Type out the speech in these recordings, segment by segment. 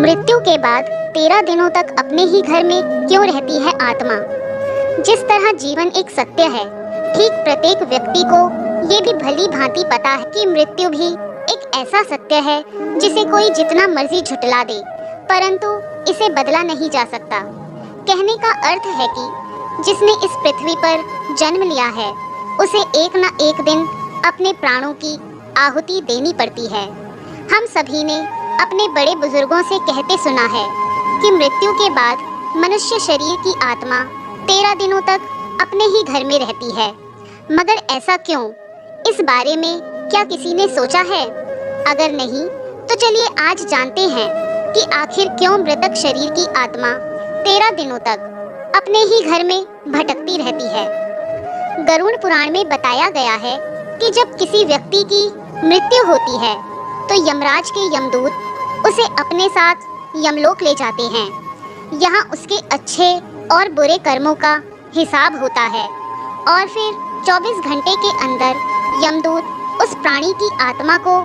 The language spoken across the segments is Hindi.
मृत्यु के बाद 13 दिनों तक अपने ही घर में क्यों रहती है आत्मा? जिस तरह जीवन एक सत्य है, ठीक प्रत्येक व्यक्ति को ये भी भली भांति पता है कि मृत्यु भी एक ऐसा सत्य है जिसे कोई जितना मर्जी झुठला दे, परंतु इसे बदला नहीं जा सकता। कहने का अर्थ है कि जिसने इस पृथ्वी पर जन्म लिया है, उसे एक न एक दिन अपने प्राणों की आहुति देनी पड़ती है। हम सभी ने अपने बड़े बुजुर्गों से कहते सुना है कि मृत्यु के बाद मनुष्य शरीर की आत्मा 13 दिनों तक अपने ही घर में रहती है। मगर ऐसा क्यों? इस बारे में क्या किसी ने सोचा है? अगर नहीं, तो चलिए आज जानते हैं कि आखिर क्यों मृतक शरीर की आत्मा 13 दिनों तक अपने ही घर में भटकती रहती है। गरुड़ पुराण में बताया गया है कि जब किसी व्यक्ति की मृत्यु होती है तो यमराज के यमदूत उसे अपने साथ यमलोक ले जाते हैं। यहाँ उसके अच्छे और बुरे कर्मों का हिसाब होता है और फिर 24 घंटे के अंदर यमदूत उस प्राणी की आत्मा को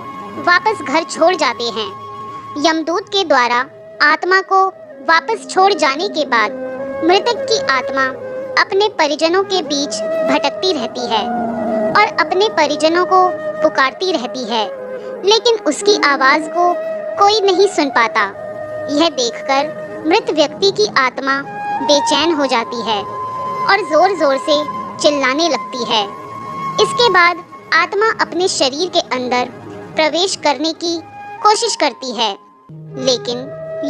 वापस घर छोड़ जाते हैं। यमदूत के द्वारा आत्मा को वापस छोड़ जाने के बाद मृतक की आत्मा अपने परिजनों के बीच भटकती रहती है और अपने परिजनों को पुकारती रहती है, लेकिन उसकी आवाज को कोई नहीं सुन पाता। यह देखकर मृत व्यक्ति की आत्मा बेचैन हो जाती है और जोर जोर से चिल्लाने लगती है। इसके बाद आत्मा अपने शरीर के अंदर प्रवेश करने की कोशिश करती है, लेकिन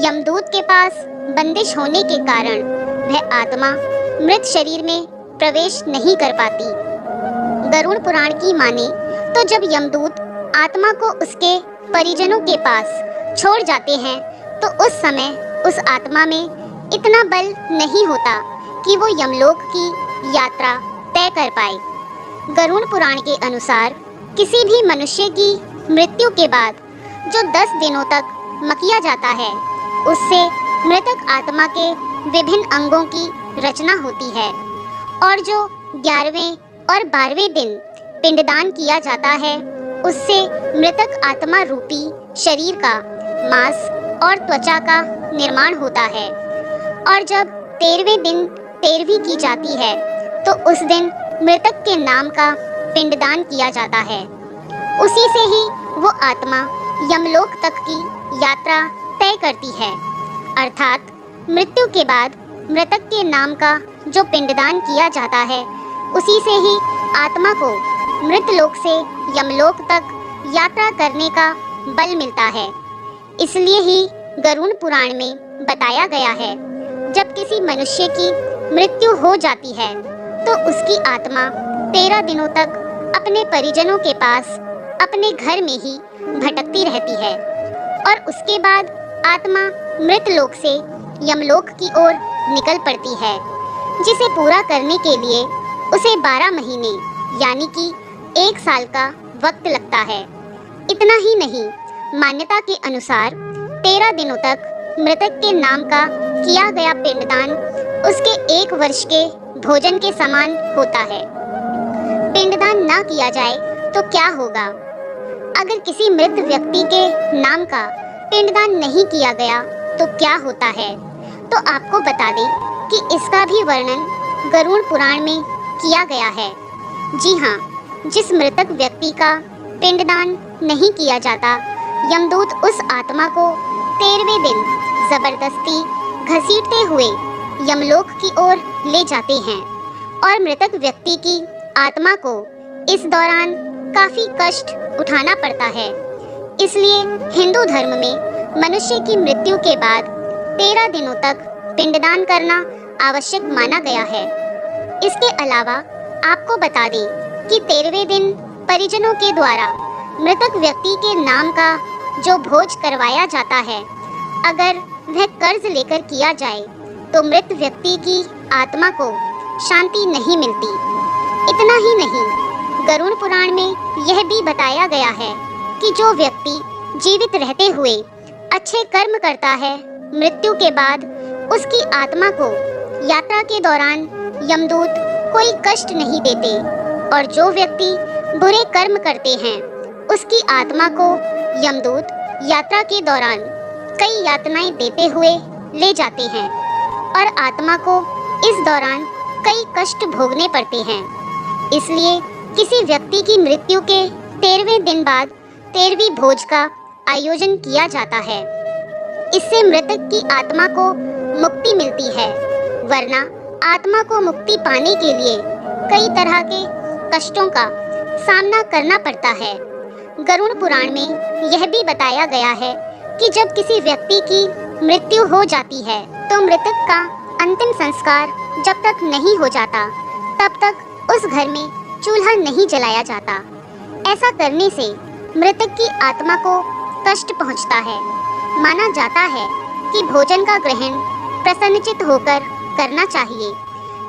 यमदूत के पास बंदिश होने के कारण वह आत्मा मृत शरीर में प्रवेश नहीं कर पाती। गरुड़ पुराण की माने तो जब यमदूत आत्मा को उसके परिजनों के पास छोड़ जाते हैं तो उस समय उस आत्मा में इतना बल नहीं होता कि वो यमलोक की यात्रा तय कर पाए। गरुड़ पुराण के अनुसार किसी भी मनुष्य की मृत्यु के बाद जो 10 दिनों तक मकिया जाता है, उससे मृतक आत्मा के विभिन्न अंगों की रचना होती है और जो 11वें और 12वें दिन पिंडदान किया जाता है, उससे मृतक आत्मा रूपी शरीर का मांस और त्वचा का निर्माण होता है और जब 13वें दिन 13वीं की जाती है तो उस दिन मृतक के नाम का पिंडदान किया जाता है। उसी से ही वो आत्मा यमलोक तक की यात्रा तय करती है। अर्थात मृत्यु के बाद मृतक के नाम का जो पिंडदान किया जाता है, उसी से ही आत्मा को मृत लोक से यमलोक तक यात्रा करने का बल मिलता है। इसलिए ही गरुड़ पुराण में बताया गया है, जब किसी मनुष्य की मृत्यु हो जाती है तो उसकी आत्मा 13 दिनों तक अपने परिजनों के पास अपने घर में ही भटकती रहती है और उसके बाद आत्मा मृत लोक से यमलोक की ओर निकल पड़ती है, जिसे पूरा करने के लिए उसे 12 महीने यानी कि 1 साल का वक्त लगता है। इतना ही नहीं, मान्यता के अनुसार 13 दिनों तक मृतक के नाम का किया गया पिंडदान उसके 1 वर्ष के भोजन के समान होता है। पिंडदान ना किया जाए तो क्या होगा? अगर किसी मृत व्यक्ति के नाम का पिंडदान नहीं किया गया तो क्या होता है? तो आपको बता दें कि इसका भी वर्णन गरुड़ पुराण में किया गया है। जी हाँ, जिस मृतक व्यक्ति का पिंडदान नहीं किया जाता, यमदूत उस आत्मा को 13वें दिन जबरदस्ती घसीटते हुए यमलोक की ओर ले जाते हैं और मृतक व्यक्ति की आत्मा को इस दौरान काफी कष्ट उठाना पड़ता है। इसलिए हिंदू धर्म में मनुष्य की मृत्यु के बाद 13 दिनों तक पिंडदान करना आवश्यक माना गया है। इसके अलावा आपको बता दें कि 13वें दिन परिजनों के द्वारा मृतक व्यक्ति के नाम का जो भोज करवाया जाता है, अगर वह कर्ज लेकर किया जाए तो मृत व्यक्ति की आत्मा को शांति नहीं मिलती। इतना ही नहीं, गरुड़ पुराण में यह भी बताया गया है कि जो व्यक्ति जीवित रहते हुए अच्छे कर्म करता है, मृत्यु के बाद उसकी आत्मा को यात्रा के दौरान यमदूत कोई कष्ट नहीं देते और जो व्यक्ति बुरे कर्म करते हैं, उसकी आत्मा को यमदूत यात्रा के दौरान कई यातनाएं देते हुए ले जाते हैं और आत्मा को इस दौरान कई कष्ट भोगने पड़ते हैं। इसलिए किसी व्यक्ति की मृत्यु के 13वें दिन बाद 13वीं भोज का आयोजन किया जाता है। इससे मृतक की आत्मा को मुक्ति मिलती है, वरना आत्मा को मुक्ति पाने के लिए कई तरह के कष्टों का सामना करना पड़ता है। गरुड़ पुराण में यह भी बताया गया है कि जब किसी व्यक्ति की मृत्यु हो जाती है तो मृतक का अंतिम संस्कार जब तक नहीं हो जाता तब तक उस घर में चूल्हा नहीं जलाया जाता। ऐसा करने से मृतक की आत्मा को कष्ट पहुंचता है। माना जाता है कि भोजन का ग्रहण प्रसन्नचित्त होकर करना चाहिए,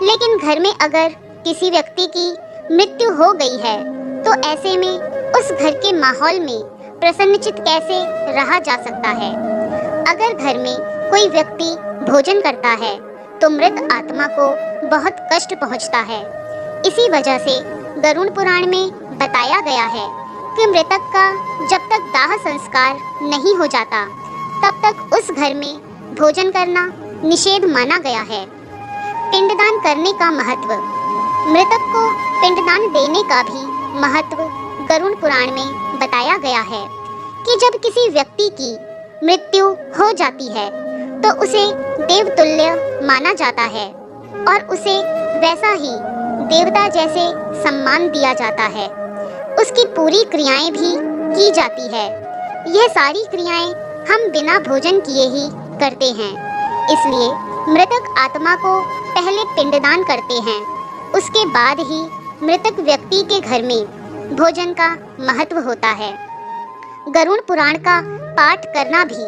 लेकिन घर में अगर किसी व्यक्ति की मृत्यु हो गई है तो ऐसे में उस घर के माहौल में प्रसन्नचित्त कैसे रहा जा सकता है। अगर घर में कोई व्यक्ति भोजन करता है तो मृत आत्मा को बहुत कष्ट पहुंचता है। इसी वजह से गरुड़ पुराण में बताया गया है कि मृतक का जब तक दाह संस्कार नहीं हो जाता तब तक उस घर में भोजन करना निषेध माना गया है। पिंडदान करने का महत्व। मृतक को पिंडदान देने का भी महत्व गरुड़ पुराण में बताया गया है कि जब किसी व्यक्ति की मृत्यु हो जाती है तो उसे देवतुल्य माना जाता है और उसे वैसा ही देवता जैसे सम्मान दिया जाता है। उसकी पूरी क्रियाएं भी की जाती है। यह सारी क्रियाएं हम बिना भोजन किए ही करते हैं। इसलिए मृतक आत्मा को पहले पिंडदान करते हैं, उसके बाद ही मृतक व्यक्ति के घर में भोजन का महत्व होता है। गरुड़ पुराण का पाठ करना भी